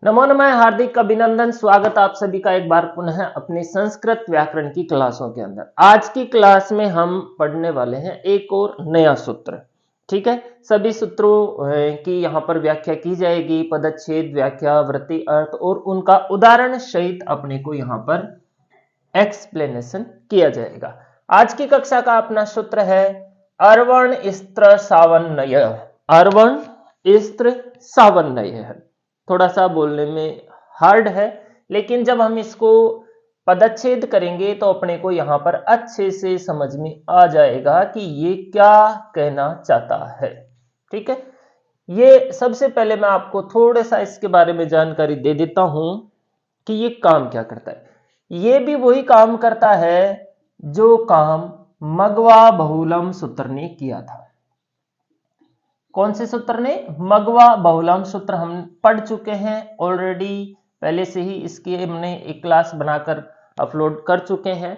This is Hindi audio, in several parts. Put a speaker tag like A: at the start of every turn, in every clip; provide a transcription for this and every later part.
A: नमो नमः, हार्दिक अभिनंदन। स्वागत आप सभी का एक बार पुनः अपनी संस्कृत व्याकरण की क्लासों के अंदर। आज की क्लास में हम पढ़ने वाले हैं एक और नया सूत्र। ठीक है, सभी सूत्रों की यहाँ पर व्याख्या की जाएगी, पदच्छेद, व्याख्या, वृत्ति, अर्थ और उनका उदाहरण सहित अपने को यहाँ पर एक्सप्लेनेशन किया जाएगा। आज की कक्षा का अपना सूत्र है अर्वण स्त्र सावन्नय। अर्वण स्त्र सावन्नय है। थोड़ा सा बोलने में हार्ड है, लेकिन जब हम इसको पदच्छेद करेंगे तो अपने को यहां पर अच्छे से समझ में आ जाएगा कि ये क्या कहना चाहता है। ठीक है, ये सबसे पहले मैं आपको थोड़ा सा इसके बारे में जानकारी दे देता हूं कि ये काम क्या करता है। ये भी वही काम करता है जो काम मगवा बहुलम सूत्र ने किया था। कौन से सूत्र ने? मगवा बहुलम सूत्र हम पढ़ चुके हैं ऑलरेडी, पहले से ही इसकी हमने एक क्लास बनाकर अपलोड कर चुके हैं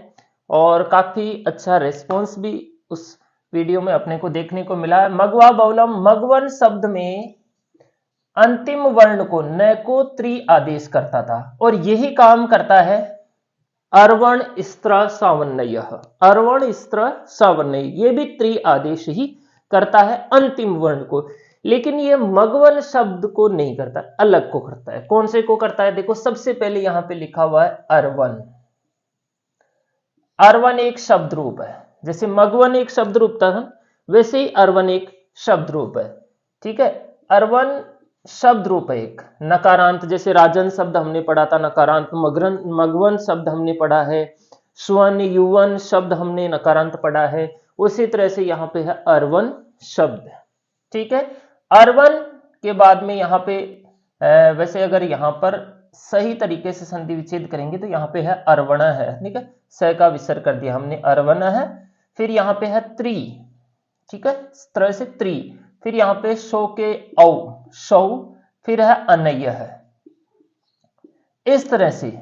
A: और काफी अच्छा रिस्पॉन्स भी उस वीडियो में अपने को देखने को मिला है। मगवा बहुलम, मगवन शब्द में अंतिम वर्ण को न को त्रि आदेश करता था और यही काम करता है अर्वण स्त्र सावन्नय। अर्वण स्त्र सावन्नय ये भी त्रि आदेश ही करता है अंतिम वर्ण को, लेकिन ये मगवन शब्द को नहीं करता, अलग को करता है। कौन से को करता है? देखो, सबसे पहले यहां पे लिखा हुआ है अर्वन। अर्वन एक शब्द रूप है, जैसे मगवन एक शब्द रूप था वैसे ही अर्वन एक शब्द रूप है। ठीक है, अर्वन शब्द रूप है एक। नकारांत, जैसे राजन शब्द हमने पढ़ा था नकारांत, मगवन शब्द हमने पढ़ा है, स्वर्ण युवन शब्द हमने नकारांत पढ़ा है, उसी तरह से यहां पे है अर्वन शब्द। ठीक है, अर्वन के बाद में यहां पे वैसे अगर यहां पर सही तरीके से संधि विच्छेद करेंगे तो यहां पे है अर्वण है। ठीक है, स का विसर्ग कर दिया हमने, अर्वण है। फिर यहां पे है त्रि। ठीक है, इस तरह से त्रि। फिर यहां पे शो के औ, शौ। फिर है अनय है। इस तरह से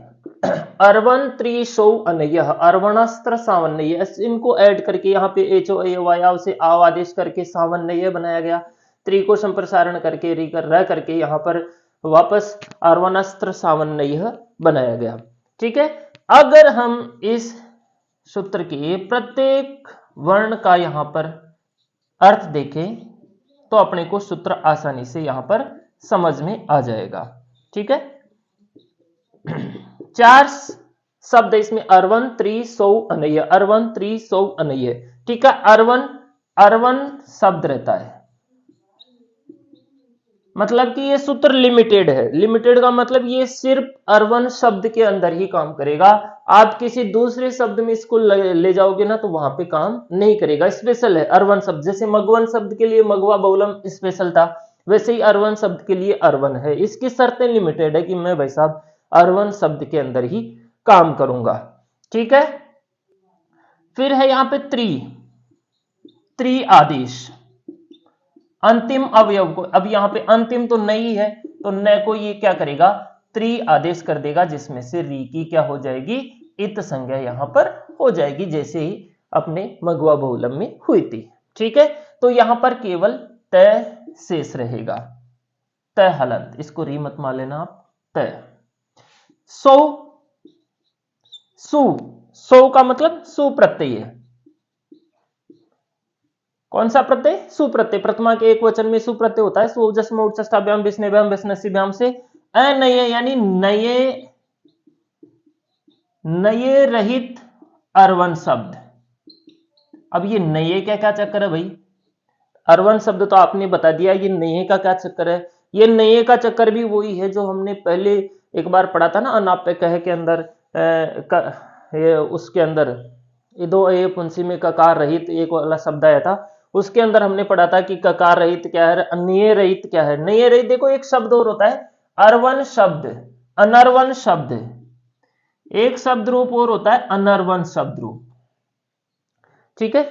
A: अर्वन त्रि शौ अनय, अर्वणस्त्र सावन्नय, इनको ऐड करके यहाँ पे एचो ए वाया से आव आदेश करके सावन्नय बनाया गया। त्रि को संप्रसारण करके री कर रह करके यहाँ पर वापस अर्वणस्त्र सावन्नय बनाया गया। ठीक है, अगर हम इस सूत्र के प्रत्येक वर्ण का यहाँ पर अर्थ देखें तो अपने को सूत्र आसानी से यहाँ पर समझ में आ जाएगा। ठीक है, चार शब्द इसमें अर्वन त्रि सौ अनय, अर्वन त्रि सौ अनय। ठीक है, अर्वन, अर्वन शब्द रहता है, मतलब कि ये सूत्र लिमिटेड है। लिमिटेड का मतलब ये सिर्फ अर्वन शब्द के अंदर ही काम करेगा। आप किसी दूसरे शब्द में इसको ले जाओगे ना तो वहां पे काम नहीं करेगा। स्पेशल है अर्वन शब्द, जैसे मगवन शब्द के लिए मगवा बहुलम स्पेशल था, वैसे ही अर्वन शब्द के लिए अर्वन है। इसकी शर्तें लिमिटेड है कि मैं भाई साहब अर्वन शब्द के अंदर ही काम करूंगा। ठीक है, फिर है यहां पे त्रि, त्रि आदेश अंतिम अवयव को। अब यहां पे अंतिम तो नहीं है तो न को ये क्या करेगा? त्रि आदेश कर देगा, जिसमें से री की क्या हो जाएगी? इत संज्ञा यहां पर हो जाएगी, जैसे ही अपने मगवा बहुलम में हुई थी। ठीक है, तो यहां पर केवल तय शेष रहेगा, तय हलंत, इसको री मत मान लेना आप, तय। सौ, सु, सौ का मतलब सुप्रत्यय है। कौन सा प्रत्यय? सुप्रत्यय। प्रथमा के एक वचन में सुप्रत्यय होता है। सु जस्म उच्चष्टाभ्याम विष्णुभ्याम विष्णुभ्याम से अनय यानी नये, नये रहित अर्वन शब्द। अब ये नये क्या क्या चक्कर है भाई? अर्वन शब्द तो आपने बता दिया, ये नये का क्या चक्कर है? ये नये का चक्कर भी वही है जो हमने पहले एक बार पढ़ा था ना, अनाप्य कह के अंदर उसके अंदर ये दो ए पुंसी में ककार रहित एक वाला शब्द आया था। उसके अंदर हमने पढ़ा था कि ककार रहित क्या है, नये रहित क्या है। नये रहित देखो एक शब्द और होता है अर्वन शब्द, अनर्वन शब्द। एक शब्द रूप और होता है अनर्वन शब्द रूप। ठीक है,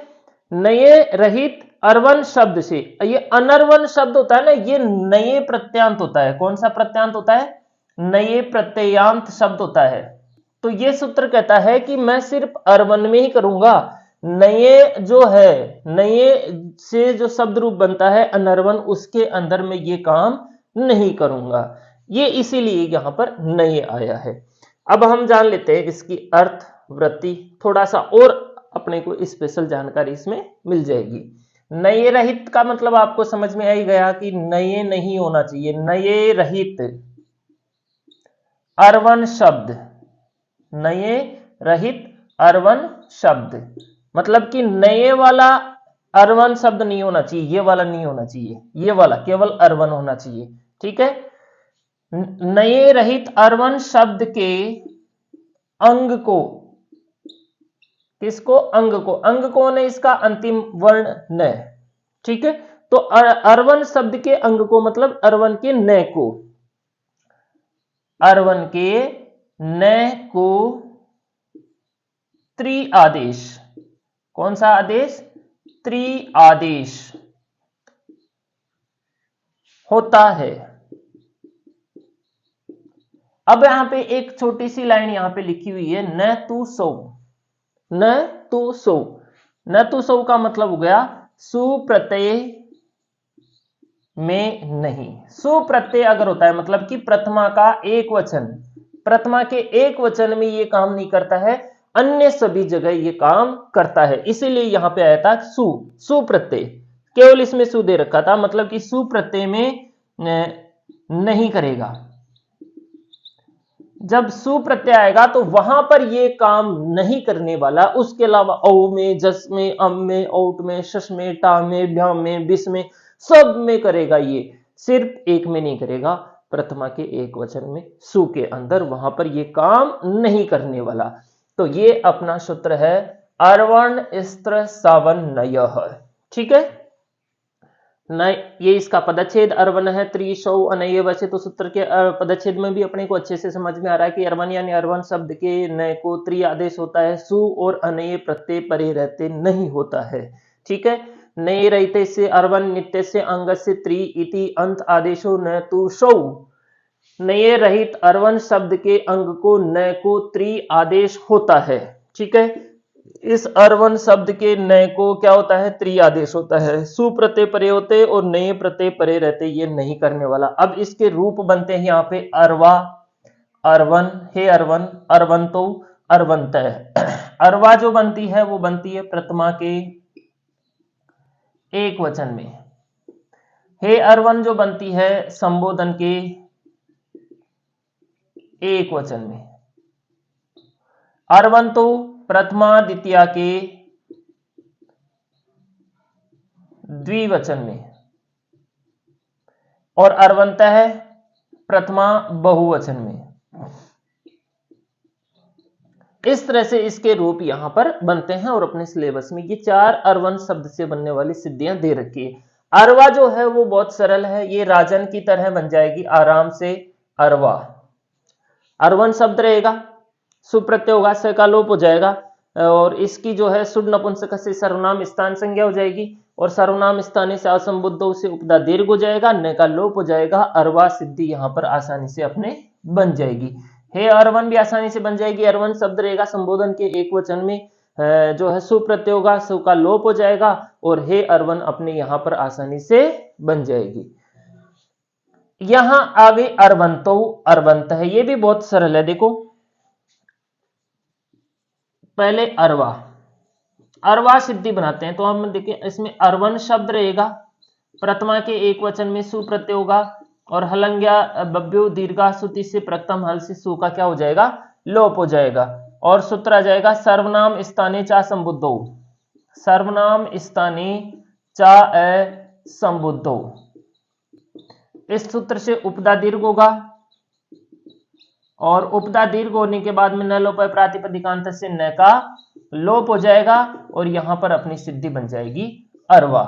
A: नये रहित अर्वन शब्द से ये अनर्वन शब्द होता है ना, ये नये प्रत्यांत होता है। कौन सा प्रत्यांत होता है? नये प्रत्ययांत शब्द होता है। तो ये सूत्र कहता है कि मैं सिर्फ अर्वन में ही करूंगा, नये जो है, नये से जो शब्द रूप बनता है अनर्वन, उसके अंदर में ये काम नहीं करूंगा। ये इसीलिए यहां पर नए आया है। अब हम जान लेते हैं इसकी अर्थ वृत्ति, थोड़ा सा और अपने को स्पेशल जानकारी इसमें मिल जाएगी। नए रहित का मतलब आपको समझ में आ ही गया कि नए नहीं होना चाहिए। नए रहित अर्वन शब्द, नए रहित अर्वन शब्द मतलब कि नए वाला अर्वन शब्द नहीं होना चाहिए, ये वाला नहीं होना चाहिए, ये वाला केवल अर्वन होना चाहिए। ठीक है, नए रहित अर्वन शब्द के अंग को, किसको? अंग को। अंग कौन है इसका? अंतिम वर्ण न। ठीक है, तो अर्वन शब्द के अंग को मतलब अर्वन के न को, अर्वन के न को त्रि आदेश, कौन सा आदेश? त्रि आदेश होता है। अब यहां पे एक छोटी सी लाइन यहां पे लिखी हुई है, न तू सौ, न तू सौ। न तू सौ का मतलब हो गया सुप्रत्यय में नहीं। सुप्रत्यय अगर होता है मतलब कि प्रथमा का एक वचन, प्रथमा के एक वचन में ये काम नहीं करता है, अन्य सभी जगह ये काम करता है, इसीलिए यहां पे आया था सु, सुप्रत्यय। केवल इसमें सु दे रखा था, मतलब कि सुप्रत्यय में नहीं करेगा। जब सु प्रत्यय आएगा तो वहां पर ये काम नहीं करने वाला, उसके अलावा औ में, जस में, अम में, औट में, शश में, टा में, भ्याम में, बिस में, सब में करेगा। ये सिर्फ एक में नहीं करेगा, प्रथमा के एक वचन में सु के अंदर, वहां पर ये काम नहीं करने वाला। तो ये अपना सूत्र है अर्वण स्त्र सावन नयः। ठीक है, ये इसका पदच्छेद अर्वन है, त्रिशौ अनय वैसे तो सूत्र के पदच्छेद में भी अपने को अच्छे से समझ में आ रहा है कि अर्वन यानी अर्वन शब्द के नय को त्रि आदेश होता है, सु और अनय प्रत्यय परे रहते नहीं होता है। ठीक है, नए रहते से अर्वन, नित्य से अंग से त्रि इति अंत आदेशो न तु शौ। नए रहित अर्वन शब्द के अंग को न को त्रि आदेश होता है। ठीक है, इस अर्वन शब्द के नए को क्या होता है? त्रि आदेश होता है। सुप्रत्यय परे होते और नए प्रत्यय परे रहते, ये नहीं करने वाला। अब इसके रूप बनते हैं यहाँ पे अरवा, अर्वन, हे अर्वन, अर्वंतो, अर्वंत। अरवा जो बनती है वो बनती है प्रथमा के एक वचन में। हे अर्वन जो बनती है संबोधन के एक वचन में। अर्वंतो प्रथमा द्वितीया के द्विवचन में, और अर्वंत है प्रथमा बहुवचन में। इस तरह से इसके रूप यहां पर बनते हैं और अपने सिलेबस में ये 4 अर्वन शब्द से बनने वाली सिद्धियां दे रखी है। अरवा जो है वो बहुत सरल है, ये राजन की तरह बन जाएगी आराम से, अरवा। अर्वन शब्द रहेगा, सुप्रत्यय होगा, स का लोप हो जाएगा, और इसकी जो है शुद्ध नपुंसक से सर्वनाम स्थान संज्ञा हो जाएगी, और सर्वनाम स्थान से असंबुद्ध से उपदा दीर्घ हो जाएगा, न का लोप हो जाएगा, अरवा सिद्धि यहां पर आसानी से अपने बन जाएगी। हे अर्वन भी आसानी से बन जाएगी। अर्वन शब्द रहेगा संबोधन के एक वचन में, जो है सुप्रत्यय होगा, सु का लोप हो जाएगा, और हे अर्वन अपने यहां पर आसानी से बन जाएगी। यहां आगे अर्वंतो, अर्वंत है, ये भी बहुत सरल है। देखो पहले अरवा, अरवा सिद्धि बनाते हैं तो हम देखिए इसमें अर्वन शब्द रहेगा, प्रथमा के एक वचन में सुप्रत्यय होगा, और हलंग्या बब्यो दीर्घा सुति से प्रथम हल से सु का क्या हो जाएगा? लोप हो जाएगा, और सूत्र आ जाएगा सर्वनाम स्थाने चा संबुद्धो, सर्वनाम स्थाने चा संबुद्धो। इस सूत्र से उपदा दीर्घ होगा, और उपदा दीर्घ होने के बाद में न लोप प्रातिपदिकांत से न का लोप हो जाएगा, और यहां पर अपनी सिद्धि बन जाएगी अरवा।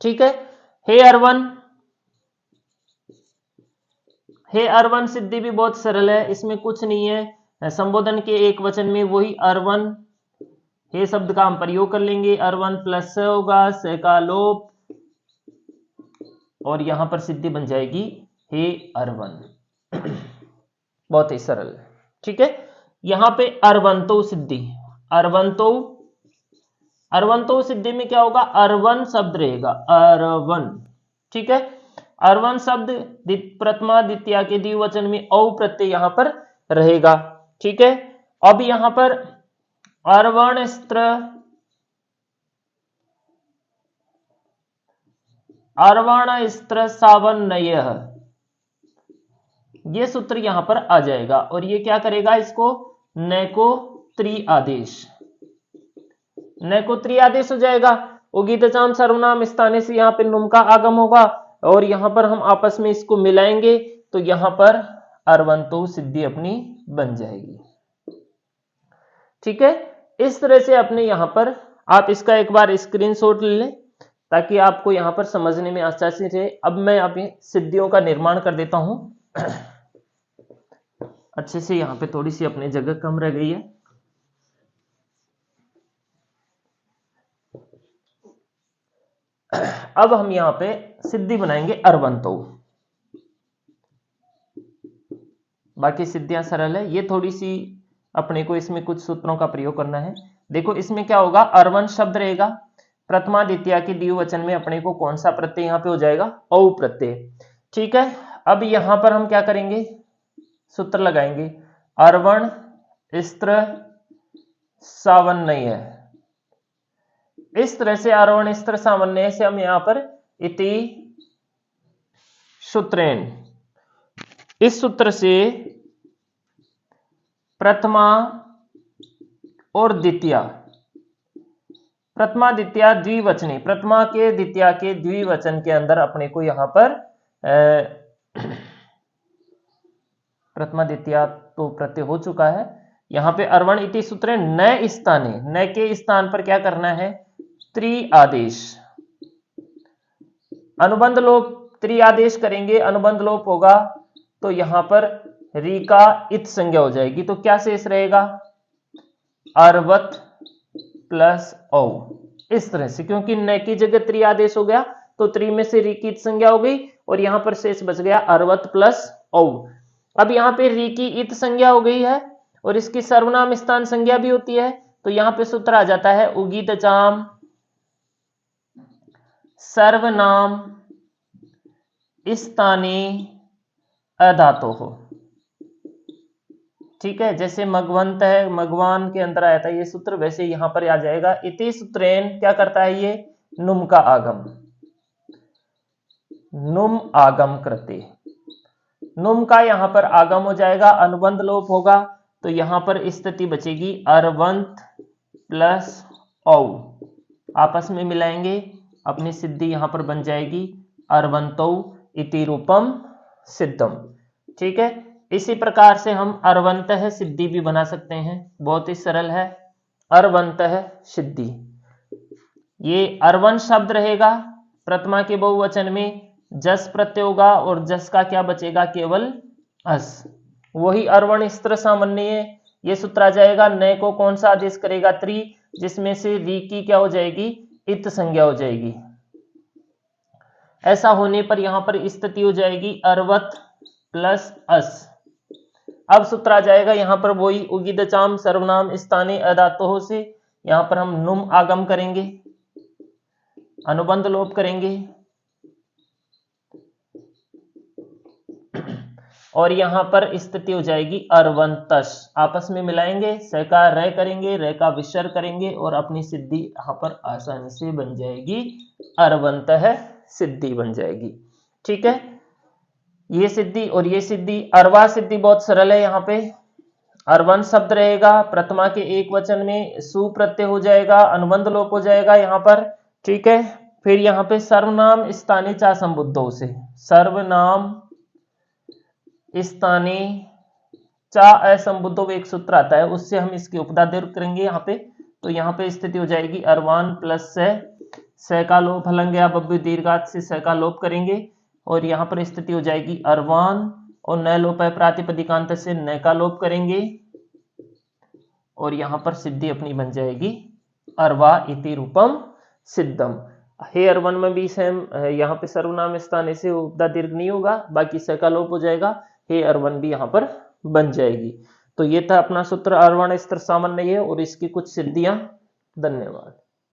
A: ठीक है, हे अर्वन, हे अर्वन सिद्धि भी बहुत सरल है, इसमें कुछ नहीं है। संबोधन के एक वचन में वही अर्वन, हे शब्द का हम प्रयोग कर लेंगे, अर्वन प्लस होगा, स का लोप, और यहां पर सिद्धि बन जाएगी हे अर्वन। बहुत ही सरल। ठीक है, यहां पे अर्वंतो सिद्धि, अर्वंतो, अर्वंतो सिद्धि में क्या होगा? अर्वन शब्द रहेगा, अर्वन। ठीक है, अर्वण शब्द प्रथमा द्वितीया के द्विवचन में औ प्रत्यय यहां पर रहेगा। ठीक है, अब यहां पर अर्वण स्त्र सावन्नयः, ये सूत्र यहां पर आ जाएगा और ये क्या करेगा, इसको नको त्रि आदेश, नको त्रि आदेश हो जाएगा। उगितचाम सर्वनाम स्थाने से यहां पर नुम का आगम होगा और यहां पर हम आपस में इसको मिलाएंगे तो यहां पर अर्वंतो सिद्धि अपनी बन जाएगी। ठीक है, इस तरह से अपने यहां पर आप इसका एक बार स्क्रीनशॉट ले लें ताकि आपको यहां पर समझने में आसानी रहे। अब मैं अभी सिद्धियों का निर्माण कर देता हूं अच्छे से, यहां पे थोड़ी सी अपनी जगह कम रह गई है। अब हम यहां पे सिद्धि बनाएंगे अर्वंतो। बाकी सिद्धियां सरल है, ये थोड़ी सी अपने को इसमें कुछ सूत्रों का प्रयोग करना है। देखो इसमें क्या होगा, अर्वण शब्द रहेगा, प्रथमा द्वितीया के द्विवचन में अपने को कौन सा प्रत्यय यहां पे हो जाएगा, औ प्रत्यय। ठीक है, अब यहां पर हम क्या करेंगे, सूत्र लगाएंगे, अर्वण स्त्र सावन्नयः। इस तरह से अर्वण स्त्र सावन्नयः से हम यहां पर इति सूत्रेण, इस सूत्र से प्रथमा और द्वितीया, प्रथमा द्वितीया द्विवचने, प्रथमा के द्वितीया के द्विवचन के अंदर अपने को यहां पर प्रथमा द्वितीया तो प्रत्यय हो चुका है, यहां पे अर्वण इति सूत्रे न स्थाने, न के स्थान पर क्या करना है, त्रि आदेश, अनुबंध लोप, त्रि आदेश करेंगे, अनुबंध लोप होगा तो यहां पर री का इत संज्ञा हो जाएगी, तो क्या शेष रहेगा, अर्वत प्लस औ। इस तरह से, क्योंकि न की जगह त्रि आदेश हो गया तो त्रि में से री की इत संज्ञा हो गई और यहां पर शेष बच गया अर्वत प्लस औ। अब यहां पे री की इत संज्ञा हो गई है और इसकी सर्वनाम स्थान संज्ञा भी होती है, तो यहां पे सूत्र आ जाता है उगीतचाम सर्वनाम स्थाने अधातोः। ठीक है, जैसे मगवंत है, मगवान के अंदर आया था ये सूत्र, वैसे यहां पर आ जाएगा। इति सूत्रेण क्या करता है ये, नुम का आगम, नुम आगम करते, नुम का यहां पर आगम हो जाएगा, अनुबंध लोप होगा तो यहां पर स्थिति बचेगी अर्वंत प्लस औ, आपस में मिलाएंगे, अपनी सिद्धि यहां पर बन जाएगी अर्वंतो इति रूपम सिद्धम। ठीक है, इसी प्रकार से हम अर्वंतः सिद्धि भी बना सकते हैं, बहुत ही सरल है, अर्वंतः सिद्धि। ये अर्वण शब्द रहेगा, प्रथमा के बहुवचन में जस प्रत्यय होगा और जस का क्या बचेगा, केवल अस, वही अर्वण स्त्र सामान्य, ये सूत्र आ जाएगा। न को कौन सा आदेश करेगा, त्रि, जिसमें से री की क्या हो जाएगी, इत संज्ञा हो जाएगी। ऐसा होने पर यहां पर स्थिति हो जाएगी अर्वत प्लस अस। अब सूत्र आ जाएगा यहां पर वही उगीतचाम सर्वनाम स्थाने अधातोः से, यहां पर हम नुम आगम करेंगे, अनुबंध लोप करेंगे और यहां पर स्थिति हो जाएगी अर्वंतस, आपस में मिलाएंगे, स का र करेंगे, र का विसर्ग करेंगे और अपनी सिद्धि यहां पर आसानी से बन जाएगी, अर्वंतः सिद्धि बन जाएगी। ठीक है, ये सिद्धि और ये सिद्धि, अर्वा सिद्धि बहुत सरल है। यहाँ पे अर्वन शब्द रहेगा, प्रथमा के एक वचन में सु प्रत्यय हो जाएगा, अनुबंध लोप हो जाएगा यहाँ पर। ठीक है, फिर यहाँ पे सर्वनाम स्थाने चा संबुद्धों से, सर्वनाम स्थाने चा असंबुद्धों एक सूत्र आता है, उससे हम इसकी उपदा दूर करेंगे यहाँ पे। तो यहाँ पे स्थिति हो जाएगी अर्वान प्लस स का लोप, हलंग या बब्बे दीर्घात से स का लोप करेंगे और यहाँ पर स्थिति हो जाएगी अर्वान और न लोप है प्रातिपदिकांत से न का लोप करेंगे और यहाँ पर सिद्धि अपनी बन जाएगी अर्वा इति रूपम सिद्धम। हे अर्वन में भी सेम, यहाँ पे सर्वनाम स्थान से उपदा दीर्घ नहीं होगा, बाकी स का लोप हो जाएगा, हे अर्वन भी यहाँ पर बन जाएगी। तो ये था अपना सूत्र अर्वण स्त्र सामान्य है और इसकी कुछ सिद्धियां। धन्यवाद।